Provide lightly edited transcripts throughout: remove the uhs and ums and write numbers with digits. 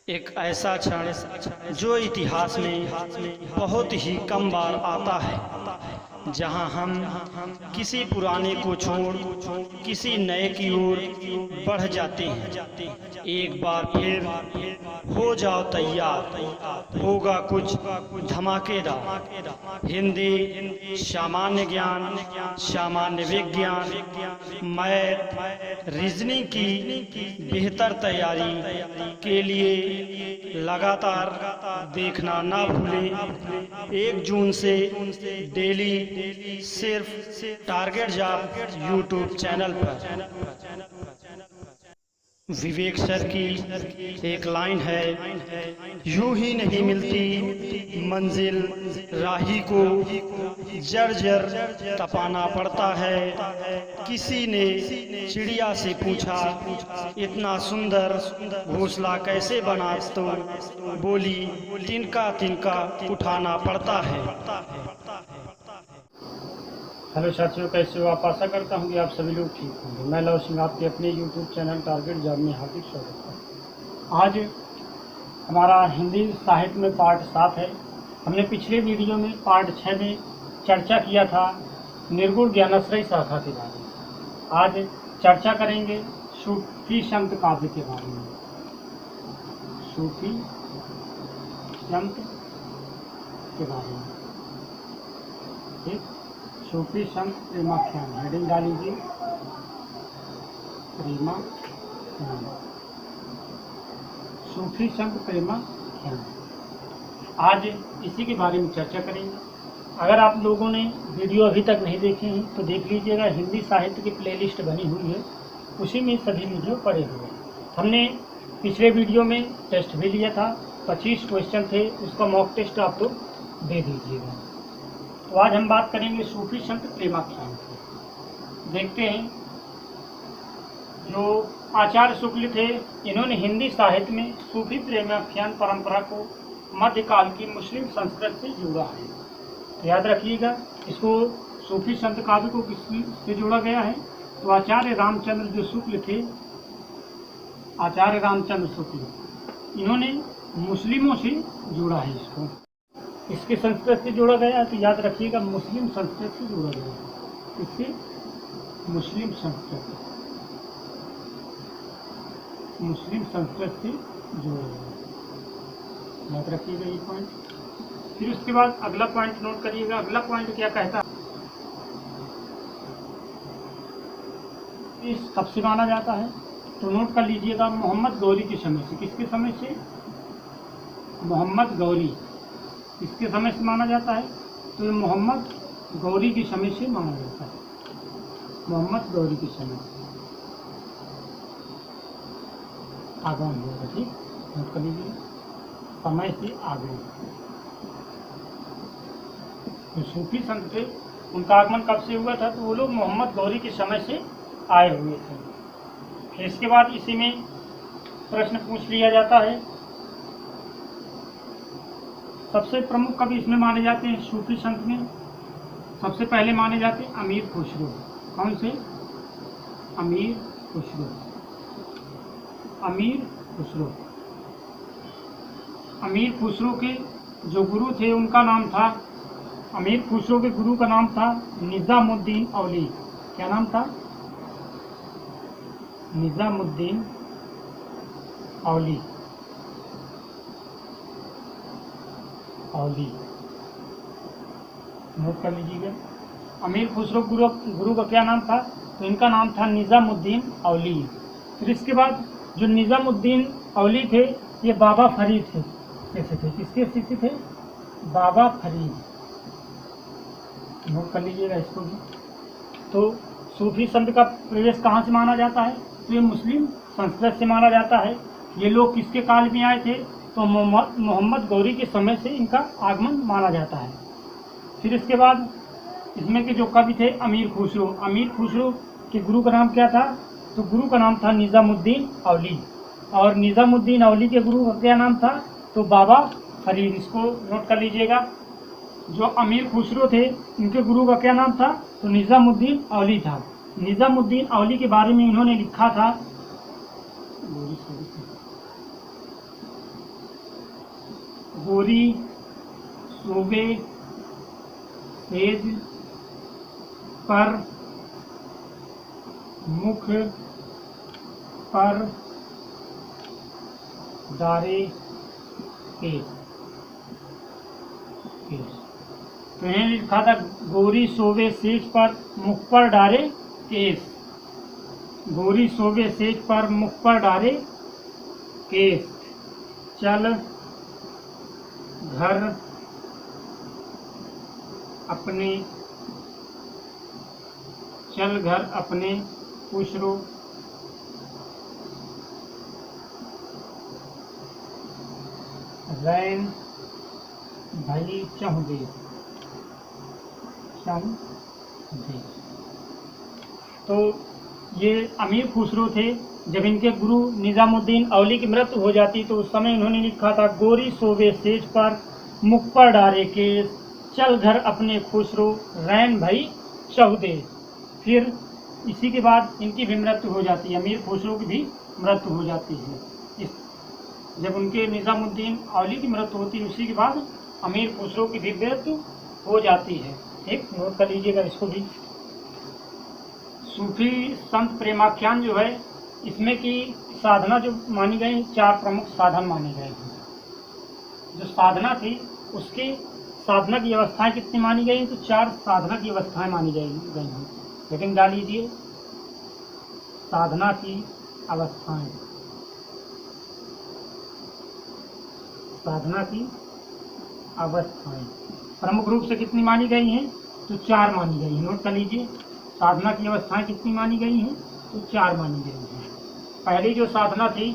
एक ऐसा क्षण जो इतिहास में बहुत ही कम बार आता है, जहां हम किसी पुराने को छोड़ किसी नए की ओर बढ़ जाते हैं। एक बार फिर हो जाओ तैयार, होगा कुछ धमाकेदार। हिंदी, सामान्य ज्ञान, सामान्य विज्ञान, मैथ, रीजनिंग की बेहतर तैयारी के लिए लगातार देखना ना भूलें। 1 जून से डेली सिर्फ टारगेट जॉब यूट्यूब चैनल पर। विवेक सर की एक लाइन है, यूं ही नहीं मिलती मंजिल, राही को जर जर तपाना पड़ता है। किसी ने चिड़िया से पूछा, इतना सुंदर घोंसला कैसे बना? तो बोली, तिनका तिनका उठाना पड़ता है। हेलो साथियों, कैसे हो आप? आशा करता हूँ कि आप सभी लोग ठीक होंगे। मैं लव सिंह आपके अपने यूट्यूब चैनल टारगेट जॉब में हार्दिक स्वागत है। आज हमारा हिंदी साहित्य में पार्ट 7 है। हमने पिछले वीडियो में पार्ट 6 में चर्चा किया था निर्गुण ज्ञानाश्रय शाखा के बारे में। आज चर्चा करेंगे सूफी संत काव्य के बारे में। सूफी संत के बारे में, ठीक। सूफी संत प्रेमाख्यान, हेडिंग डालीजिए प्रेमाख्यान। सूफी संत प्रेमाख्यान, आज इसी के बारे में चर्चा करेंगे। अगर आप लोगों ने वीडियो अभी तक नहीं देखे हैं तो देख लीजिएगा, हिंदी साहित्य की प्लेलिस्ट बनी हुई है, उसी में सभी वीडियो पड़े हुए हैं। हमने पिछले वीडियो में टेस्ट भी लिया था, 25 क्वेश्चन थे, उसका मॉक टेस्ट आप लोग दे दीजिएगा। तो आज हम बात करेंगे सूफी संत प्रेमाख्यान की। देखते हैं, जो आचार्य शुक्ल थे, इन्होंने हिंदी साहित्य में सूफी प्रेमाख्यान परंपरा को मध्यकाल की मुस्लिम संस्कृति से जोड़ा है। तो याद रखिएगा, इसको सूफी संत काव्य को किससे जोड़ा गया है? तो आचार्य रामचंद्र जो शुक्ल थे, आचार्य रामचंद्र शुक्ल, इन्होंने मुस्लिमों से जोड़ा है। इसके संस्कृत से जोड़ा गया है, तो याद रखिएगा मुस्लिम संस्कृत से जोड़ा गया है। इससे मुस्लिम संस्कृत से जोड़ा गया है, याद रखिएगा ये पॉइंट। फिर उसके बाद अगला पॉइंट नोट करिएगा। अगला पॉइंट क्या कहता है? इस कब से माना जाता है? तो नोट कर लीजिएगा, मोहम्मद गौरी के समय से। किसके समय से? मोहम्मद गौरी। इसके समय से माना जाता है, तो ये मोहम्मद गौरी के समय से माना जाता है। मोहम्मद गौरी के समय आगमन होगा, ठीक, नोट कर लीजिए, समय से आगमन। जो सूफी संत थे, उनका आगमन कब से हुआ था? तो वो लोग मोहम्मद गौरी के समय से आए हुए थे। फिर इसके बाद इसी में प्रश्न पूछ लिया जाता है, सबसे प्रमुख कवि इसमें माने जाते हैं सूफी संत में। सबसे पहले माने जाते हैं अमीर खुसरो। कौन से? अमीर खुसरो। अमीर खुसरो। अमीर खुसरो के जो गुरु थे, उनका नाम था, अमीर खुसरो के गुरु का नाम था निजामुद्दीन औली। क्या नाम था? निजामुद्दीन औली। औली, नोट कर लीजिएगा। अमीर खुसरो गुरु का क्या नाम था? तो इनका नाम था निजामुद्दीन औली। फिर इसके बाद जो निजामुद्दीन औली थे, ये बाबा फरीद थे। कैसे थे? किसके शिष्य थे? बाबा फरीद। नोट कर लीजिएगा इसको भी। तो सूफी संत का प्रवेश कहाँ से माना जाता है? तो ये मुस्लिम संस्कृत से माना जाता है। ये लोग किसके काल में आए थे? तो मोहम्मद गौरी के समय से इनका आगमन माना जाता है। फिर इसके बाद इसमें के जो कवि थे अमीर खुसरो। अमीर खुसरो के गुरु का नाम क्या था? तो गुरु का नाम था निजामुद्दीन औली। और निजामुद्दीन औली के गुरु का क्या नाम था? तो बाबा फरीद। इसको नोट कर लीजिएगा। जो अमीर खुसरो थे, इनके गुरु का क्या नाम था? तो निजामुद्दीन औली था। निजामुद्दीन औली के बारे में इन्होंने लिखा था, गोरी शोभे सेज पर मुख पर डारे केस। तो यहाँ लिखा था गोरी शोभे सेज पर मुख पर डारे केस। गोरी शोभे सेज पर मुख पर डारे केस। चल घर अपने खुसरो रैन भई चहु दे। तो ये अमीर खुसरो थे। जब इनके गुरु निजामुद्दीन औली की मृत्यु हो जाती तो उस समय इन्होंने लिखा था गोरी शोभे सेज पर मुख पर डारे केस, चल घर अपने खुसरो रैन भई चहु दे। फिर इसी के बाद इनकी भी मृत्यु हो जाती है, अमीर खुसरो की भी मृत्यु हो जाती है। जब उनके निजामुद्दीन औली की मृत्यु होती है उसी के बाद अमीर खुसरो की भी मृत्यु हो जाती है। ठीक, नोट कर लीजिएगा इसको भी। सूफी संत प्रेमाख्यान जो है इसमें की साधना जो मानी गई 4 प्रमुख साधन माने गए हैं। जो साधना थी उसकी साधना की अवस्थाएं कितनी मानी गई, तो 4 साधना की अवस्थाएं मानी गई हैं। लेकिन डाल लीजिए साधना की अवस्थाएं। साधना की अवस्थाएं प्रमुख रूप से कितनी मानी गई हैं, तो 4 मानी गई हैं। नोट कर लीजिए साधना की अवस्थाएं कितनी मानी गई हैं, तो 4 मानी गई हैं। पहली जो साधना थी,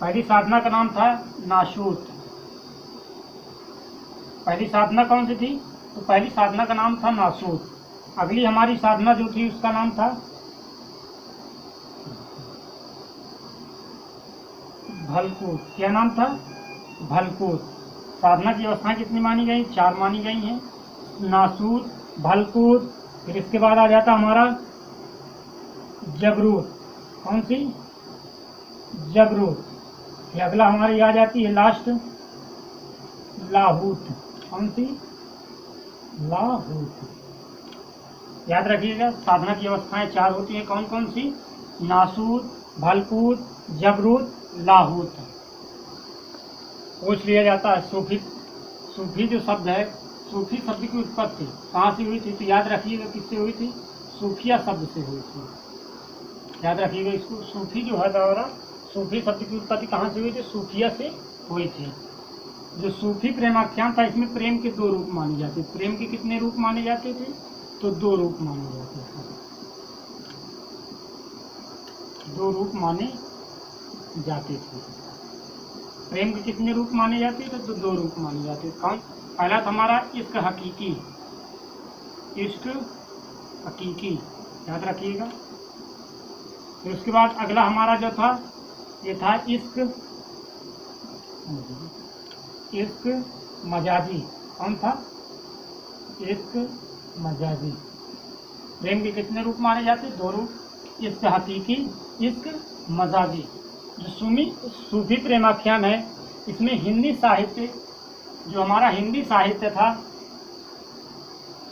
पहली साधना का नाम था नासूत। पहली साधना कौन सी थी, तो पहली साधना का नाम था नासूत। अगली हमारी साधना जो थी उसका नाम था भलकूत। क्या नाम था, भलकूत। साधना की अवस्थाएं कितनी मानी गई, 4 मानी गई हैं, नासूत, भलकूत। फिर इसके बाद आ जाता हमारा जबरूत। कौन सी, जबरूत। फिर अगला हमारी आ जाती है लास्ट लाहूत। कौन सी, लाहूत। याद रखिएगा साधना की अवस्थाएं 4 होती हैं। कौन कौन सी, नासूत, भलकूत, जबरूत, लाहूत। पूछ लिया जाता है सूफी जो शब्द है, सूफी शब्द की उत्पत्ति कहाँ से हुई थी, तो याद रखिएगा किससे हुई थी, सूफिया शब्द से हुई थी। याद रखिएगा इसको, सूफी जो है द्वारा सूफी शब्द की उत्पत्ति कहाँ से हुई थी, सूफिया से हुई थी। जो सूफी प्रेमाख्यान था इसमें प्रेम के 2 रूप माने जाते थे। प्रेम के कितने रूप माने जाते थे, तो 2 रूप माने जाते थे। 2 रूप माने जाते थे। प्रेम के कितने रूप माने जाते थे, तो 2 रूप माने जाते थे। कौन, पहला था हमारा इश्क हकीकी। इश्क हकीकी याद रखिएगा। फिर उसके बाद अगला हमारा जो था ये था इश्क मजाजी। कौन था, इश्क मजाजी। प्रेम के कितने रूप माने जाते, 2 रूप, इश्क हकीकी, इश्क मजाजी। जो सूफी प्रेमाख्यान है इसमें हिंदी साहित्य, जो हमारा हिंदी साहित्य था,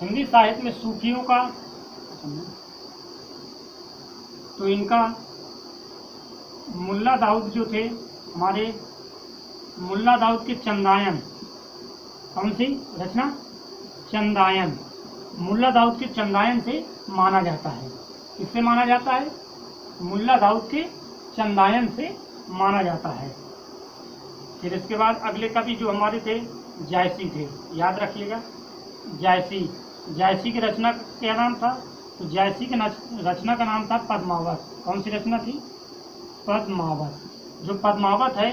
हिंदी साहित्य में सूफियों का, तो इनका मुल्ला दाऊद जो थे हमारे, मुल्ला दाऊद के चंदायन। कौन सी रचना, चंदायन। मुल्ला दाऊद के चंदायन से माना जाता है। किससे माना जाता है, मुल्ला दाऊद के चंदायन से माना जाता है। फिर इसके बाद अगले कवि जो हमारे थे जायसी थे। याद रखिएगा जायसी की रचना का क्या नाम था, तो जायसी के रचना का नाम था पद्मावत। कौन सी रचना थी, पद्मावत। जो पद्मावत है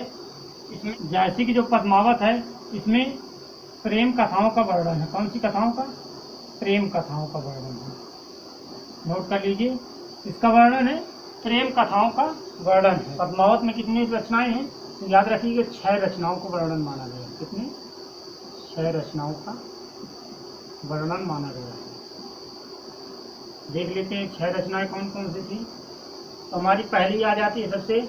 इसमें, जायसी की जो पद्मावत है इसमें प्रेम कथाओं का वर्णन है। कौन सी कथाओं का, प्रेम कथाओं का वर्णन है। नोट कर लीजिए इसका वर्णन है, प्रेम कथाओं का वर्णन है। पद्मावत में कितनी रचनाएं हैं, तो याद रखिएगा 6 रचनाओं को वर्णन माना गया। कितनी, 6 रचनाओं का वर्णन माना गया है। देख लेते हैं 6 रचनाएं कौन कौन सी थी। तो हमारी पहली आ जाती है सबसे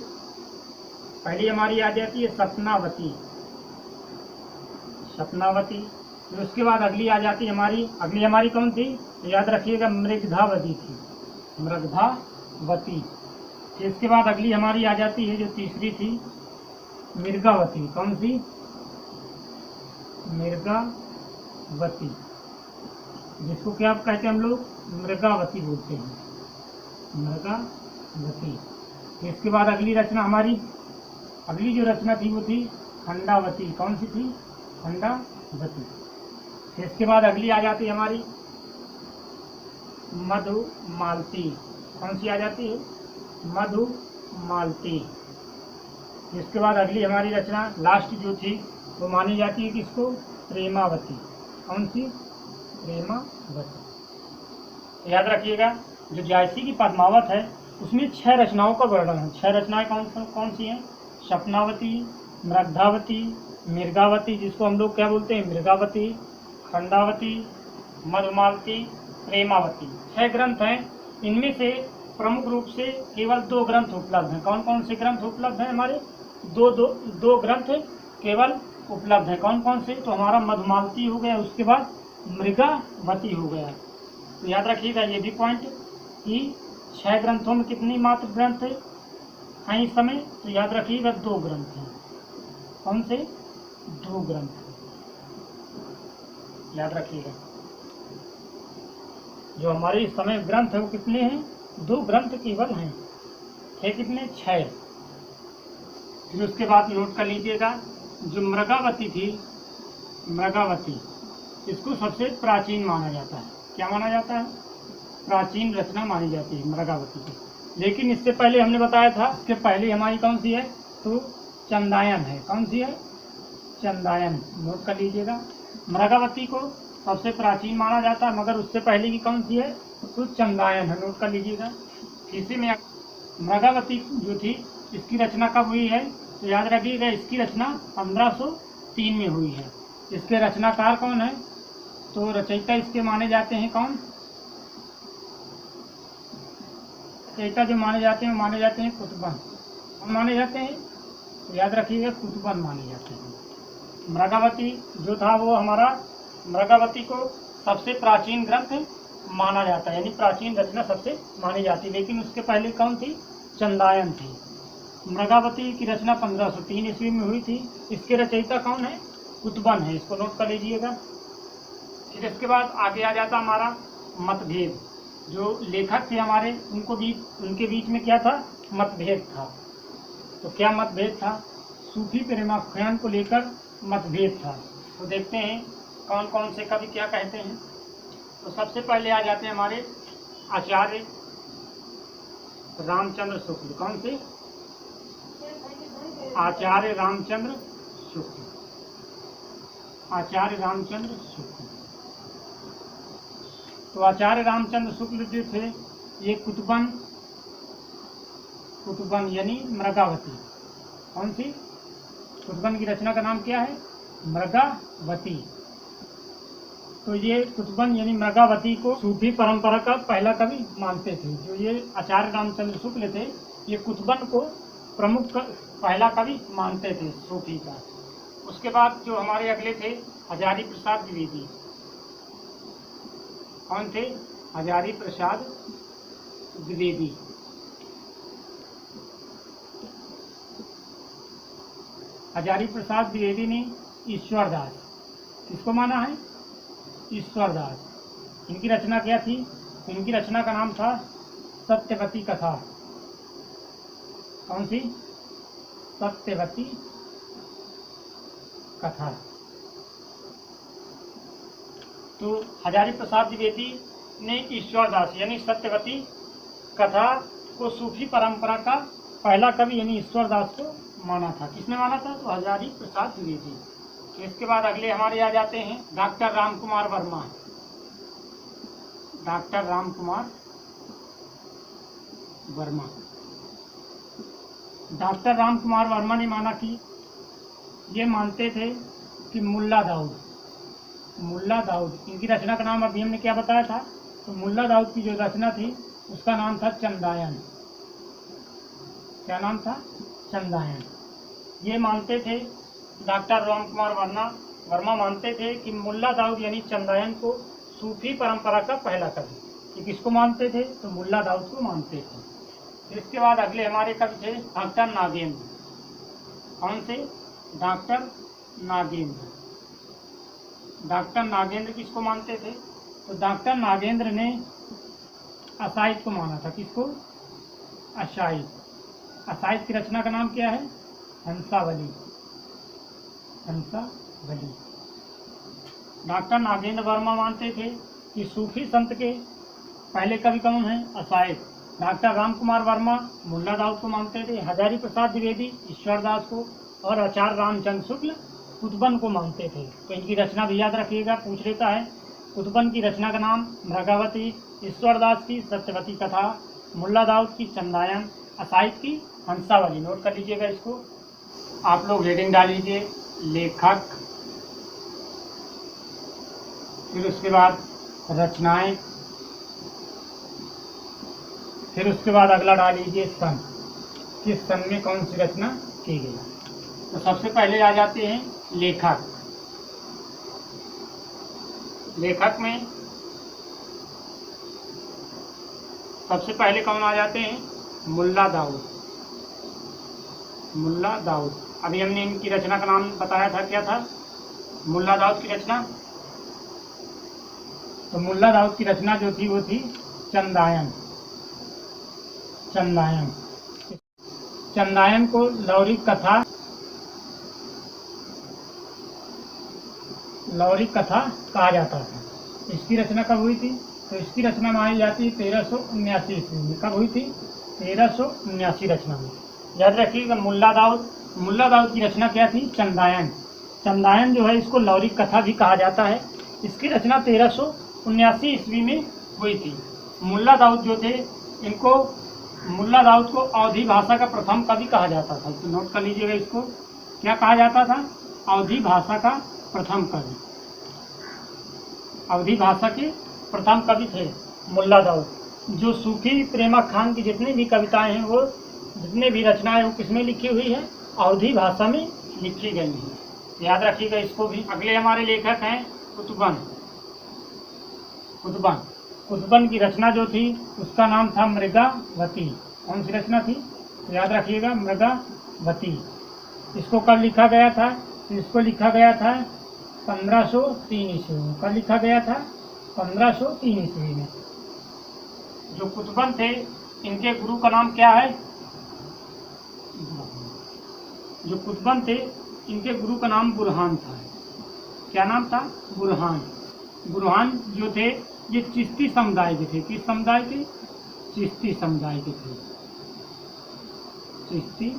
पहली हमारी आ जाती है सपनावती, सपनावती। फिर उसके बाद अगली आ जाती है अगली हमारी कौन थी, तो याद रखिएगा मृगधावती थी, मृगधावती। फिर इसके बाद अगली हमारी आ जाती है जो तीसरी थी मृगावती। कौन सी, मृगावती, जिसको क्या कहते हैं हम लोग, मृगावती बोलते हैं, मृगावती। फिर इसके बाद अगली रचना अगली जो रचना थी वो थी खंडावती। कौन सी थी, खंडावती। फिर इसके बाद अगली आ जाती है हमारी मधुमालती। कौन सी आ जाती है, मधुमालती। इसके बाद अगली हमारी रचना लास्ट जो थी वो मानी जाती है किसको, प्रेमावती। कौन सी, प्रेमावती। याद रखिएगा जो जायसी की पद्मावत है उसमें 6 रचनाओं का वर्णन है। 6 रचनाएं कौन सी हैं, सपनावती, मृगधावती, मृगावती जिसको हम लोग क्या बोलते हैं मृगावती, खंडावती, मधुमालती, प्रेमावती। 6 ग्रंथ हैं। इनमें से प्रमुख रूप से केवल 2 ग्रंथ उपलब्ध हैं। कौन कौन से ग्रंथ उपलब्ध हैं हमारे, दो ग्रंथ केवल उपलब्ध हैं। कौन कौन से, तो हमारा मधुमालती हो गया, उसके बाद मृगावती हो गया। तो याद रखिएगा ये भी पॉइंट कि 6 ग्रंथों में कितनी मात्र ग्रंथ हैं इस समय, तो याद रखिएगा 2 ग्रंथ हैं। कौन से, 2 ग्रंथ, याद रखिएगा। जो हमारे इस समय ग्रंथ है वो कितने हैं, 2 ग्रंथ केवल हैं। थे कितने, 6। फिर उसके बाद नोट कर लीजिएगा जो मृगावती थी, मृगावती, इसको सबसे प्राचीन माना जाता है। क्या माना जाता है, प्राचीन रचना मानी जाती है मृगावती की। लेकिन इससे पहले हमने बताया था, इसके पहले हमारी कौन सी है, तो चंदायन है। कौन सी है, चंदायन। नोट कर लीजिएगा, मृगावती को सबसे प्राचीन माना जाता है, मगर उससे पहले की कौन सी है, तो चंदायन है। नोट कर लीजिएगा। इसी में मृगावती जो थी इसकी रचना कब हुई है, तो याद रखिएगा इसकी रचना 1503 में हुई है। इसके रचनाकार कौन है, तो रचयिता इसके माने जाते हैं कौन, रचयिता जो माने जाते हैं कुतुबन। कौन माने जाते हैं, तो याद रखिएगा कुतुबन माने जाते हैं। मृगावती जो था वो हमारा, मृगावती को सबसे प्राचीन ग्रंथ माना जाता है, यानी प्राचीन रचना सबसे मानी जाती है। लेकिन उसके पहले कौन थी, चंदायन थी। मृगावती की रचना 1503 ईस्वी में हुई थी। इसके रचयिता कौन है, कुतुबन है। इसको नोट कर लीजिएगा। फिर इसके बाद आगे आ जाता हमारा मतभेद। जो लेखक थे हमारे उनके बीच में क्या था, मतभेद था। तो क्या मतभेद था, सूफी प्रेमाख्यान को लेकर मतभेद था। तो देखते हैं कौन कौन से कवि क्या कहते हैं। तो सबसे पहले आ जाते हैं हमारे आचार्य रामचंद्र शुक्ल। कौन से, आचार्य रामचंद्र शुक्ल, आचार्य रामचंद्र शुक्ल। तो आचार्य रामचंद्र शुक्ल जो थे ये कुतुबन यानी मृगावती। कौन सी, कुतुबन की रचना का नाम क्या है, मृगावती। तो ये कुतुबन यानी मृगावती को सूफी परंपरा का पहला कवि मानते थे। जो ये आचार्य रामचंद्र शुक्ल थे ये कुतुबन को प्रमुख पहला कवि मानते थे सूफी का। उसके बाद जो हमारे अगले थे हजारी प्रसाद द्विवेदी। कौन थे, हजारी प्रसाद द्विवेदी। हजारी प्रसाद द्विवेदी ने ईश्वरदास, किसको माना है, ईश्वरदास। इनकी रचना क्या थी, इनकी रचना का नाम था सत्यवती कथा। कौन सी, सत्यवती कथा। तो हजारी प्रसाद द्विवेदी ने ईश्वरदास यानी सत्यवती कथा को सूफी परंपरा का पहला कवि यानी ईश्वरदास को माना था। किसने माना था, तो हजारी प्रसाद द्विवेदी। तो इसके बाद अगले हमारे आ जाते हैं doctor Ramkumar Verma. Doctor Ramkumar Verma. Doctor Ramkumar Verma ने माना कि ये मानते थे कि मुल्ला दाऊद, इनकी रचना का नाम अभी हमने क्या बताया था, तो मुल्ला दाऊद की जो रचना थी उसका नाम था चंदायन। क्या नाम था, चंदायन। ये मानते थे, डॉक्टर राम कुमार वर्मा मानते थे कि मुल्ला दाऊद यानी चंदायन को सूफी परंपरा का पहला कवि। कि किसको मानते थे? तो मुल्ला दाऊद को मानते थे। इसके बाद अगले हमारे कवि थे डॉक्टर नागेंद्र। कौन से? डॉक्टर नागेंद्र। डॉक्टर नागेंद्र किसको मानते थे? तो डॉक्टर नागेंद्र ने असाइद को माना था। किसको? अशाइद। असाइद की रचना का नाम क्या है? हंसावली। हंसावली। डॉक्टर नागेंद्र वर्मा मानते थे कि सूफी संत के पहले कवि कौन है? असाइद। डॉक्टर राम कुमार वर्मा मुल्ला दाऊद को मानते थे। हजारी प्रसाद द्विवेदी ईश्वरदास को और आचार्य रामचंद्र शुक्ल कुतुबन को मानते थे। तो इनकी रचना भी याद रखिएगा, पूछ लेता है। कुतुबन की रचना का नाम मृगावती, ईश्वरदास की सत्यवती कथा, मुल्ला दाऊद की चंदायन, असाइद की हंसावली। नोट कर लीजिएगा इसको। आप लोग हेडिंग डाल लीजिए लेखक, फिर उसके बाद रचनाएं, फिर उसके बाद अगला डाल लीजिए सन, किस सन में कौन सी रचना की गई। तो सबसे पहले आ जाते हैं लेखक। लेखक में सबसे पहले कौन आ जाते हैं? मुल्ला दाऊद। मुल्ला दाऊद। अभी हमने इनकी रचना का नाम बताया था, क्या था? मुल्ला दाऊद की रचना। तो मुल्ला दाऊद की रचना जो थी वो थी चंदायन। चंदायन। चंदायन को लौरिक कथा, लौरिक कथा कहा जाता था। इसकी रचना कब हुई थी? तो इसकी रचना मानी जाती है 1379 ईस्वी में। कब हुई थी? 1379 रचना में। याद रखिएगा मुल्ला दाऊद की रचना क्या थी? चंदायन। चंदायन जो है इसको लौरिक कथा भी कहा जाता है। इसकी रचना 1379 ईस्वी में हुई थी। मुल्ला दाऊद जो थे इनको, मुल्ला दाऊद को अवधी भाषा का प्रथम कवि कहा जाता था। तो नोट कर लीजिएगा इसको, क्या कहा जाता था? अवधी भाषा का प्रथम कवि। अवधी भाषा के प्रथम कवि थे मुल्ला दाऊद। जो सूफी प्रेमा खान की जितनी भी कविताएं हैं, वो जितनी भी रचनाएं वो किसमें लिखी हुई है? अवधी भाषा में लिखी गई है। याद रखिएगा इसको भी। अगले हमारे लेखक हैं कुतुबन। कुतुबन। कुतुबन की रचना जो थी उसका नाम था मृगावती। कौन सी रचना थी? तो याद रखिएगा मृगावती। इसको कब लिखा गया था? तो इसको लिखा गया था 1503 ईस्वी में। कब लिखा गया था? 1503 ईस्वी में। जो कुतुबन थे इनके गुरु का नाम क्या है? जो कुतुबन थे इनके गुरु का नाम बुरहान था। क्या नाम था? बुरहान। बुरहान जो थे ये चिश्ती समुदाय के थे। किस समुदाय के? चिश्ती समुदाय के थे। चिश्ती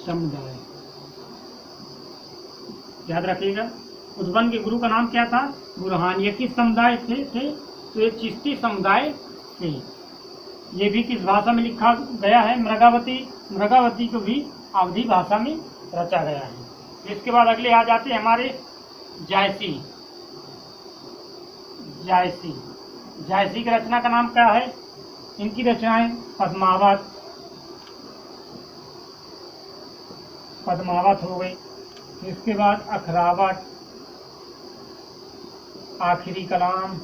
समुदाय। याद रखिएगा। कुतुबन के गुरु का नाम क्या था? बुरहान। ये किस समुदाय थे? तो ये चिश्ती समुदाय थे। ये भी किस भाषा में लिखा गया है? मृगावती। मृगावती को भी अवधी भाषा में रचा गया है। इसके बाद अगले आ जाते हैं हमारे जायसी। जायसी। जायसी की रचना का नाम क्या है? इनकी रचनाएं पद्मावत, पद्मावत हो गई। इसके बाद अखरावट, आखिरी कलाम,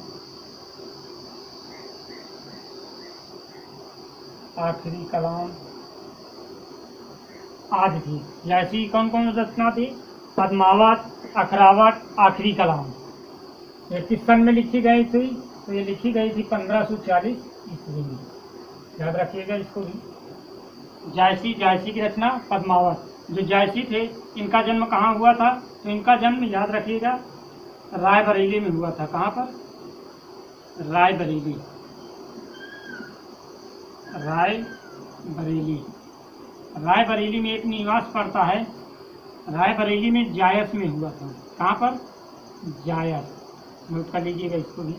आखिरी कलाम आदि थी। जैसी कौन कौन रचना थी? पद्मावत, अखरावट, आखिरी कलाम। ये किस सन में लिखी गई थी? तो ये लिखी गई थी 1540 ईस्वी में। याद रखिएगा इसको भी। जायसी। जायसी की रचना पद्मावत। जो जायसी थे इनका जन्म कहाँ हुआ था? तो इनका जन्म याद रखिएगा रायबरेली में हुआ था। कहाँ पर? रायबरेली। रायबरेली। रायबरेली में एक निवास पड़ता है। रायबरेली में जायस में हुआ था। कहाँ पर? जायस। नोट कर लीजिएगा इसको भी।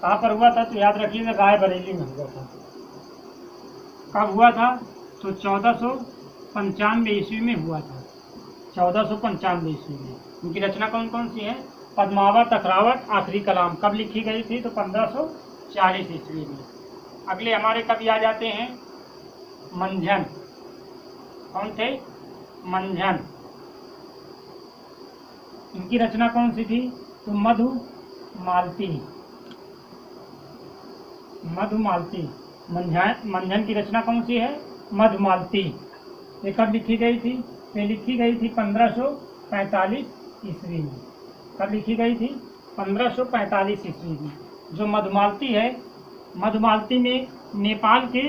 कहाँ पर हुआ था? तो याद रखिएगा रायबरेली में हुआ था। कब हुआ था? तो 1495 ईस्वी में हुआ था। 1495 ईस्वी में। उनकी रचना कौन कौन सी है? पद्मावत, अखरावट, आखिरी कलाम। कब लिखी गई थी? तो 1540 ईस्वी में। अगले हमारे कवि आ जाते हैं मंझन। कौन थे? मंझन। इनकी रचना कौन सी थी? तो मधुमालती। मधुमालती। मंझन की रचना कौन सी है? मधुमालती। ये कब लिखी गई थी? ये लिखी गई थी 1545 ईस्वी में। कब लिखी गई थी? 1545 ईस्वी में। जो मधुमालती है, मधुमालती में नेपाल के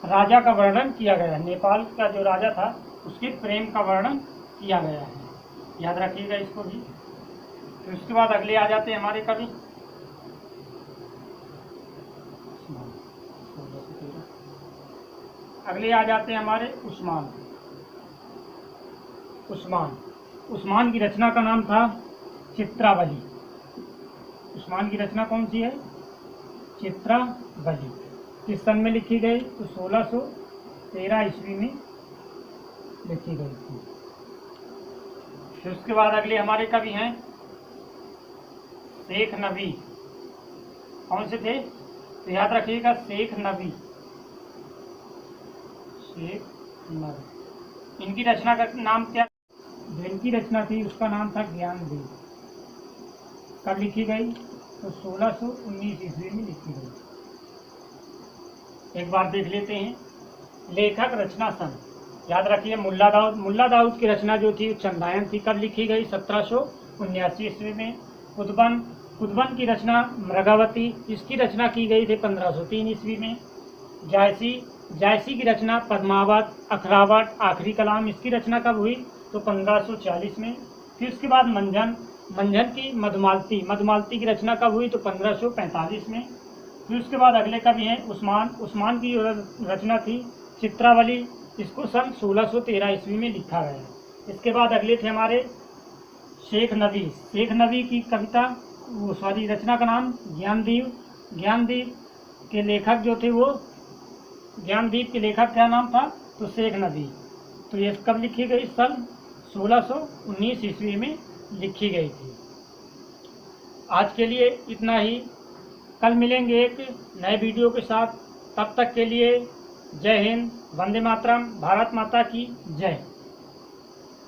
राजा का वर्णन किया गया है। नेपाल का जो राजा था उसके प्रेम का वर्णन किया गया है, याद रखिएगा इसको भी। तो उसके बाद अगले आ जाते हैं हमारे कवि। अगले आ जाते हैं हमारे उस्मान। उस्मान की रचना का नाम था चित्रावली। उस्मान की रचना कौन सी है? चित्रावली। किस सन में लिखी गई? तो 1613 ईस्वी में लिखी गई थी। फिर उसके बाद अगले हमारे कवि हैं शेख नबी। कौन से थे? तो याद रखिएगा, शेख नबी। इनकी रचना का नाम क्या? जो इनकी रचना थी उसका नाम था ज्ञानदेव। कब लिखी गई? तो 1619 ईस्वी में लिखी गई। एक बार देख लेते हैं लेखक, रचना सन। याद रखिए, मुल्ला दाऊद की रचना जो थी चंदायन थी। कब लिखी गई? 1779 ईस्वी में। कुतुबन की रचना मृगावती। इसकी रचना की गई थी 1503 ईस्वी में। जायसी की रचना पद्मावत, अखरावट, आखिरी कलाम। इसकी रचना कब हुई? तो 1540 में। फिर उसके बाद मंझन की मधुमालती की रचना कब हुई? तो 1545 में। फिर उसके बाद अगले कवि हैं उस्मान की रचना थी चित्रावली। इसको सन 1613 ईस्वी में लिखा गया। इसके बाद अगले थे हमारे शेख नबी की कविता रचना का नाम ज्ञानदीप के लेखक जो थे वो ज्ञानदीप के लेखक क्या नाम था? तो शेख नबी। तो ये कब लिखी गई? सन 1619 ईस्वी में लिखी गई थी। आज के लिए इतना ही। कल मिलेंगे एक नए वीडियो के साथ। तब तक के लिए जय हिंद, वंदे मातरम, भारत माता की जय।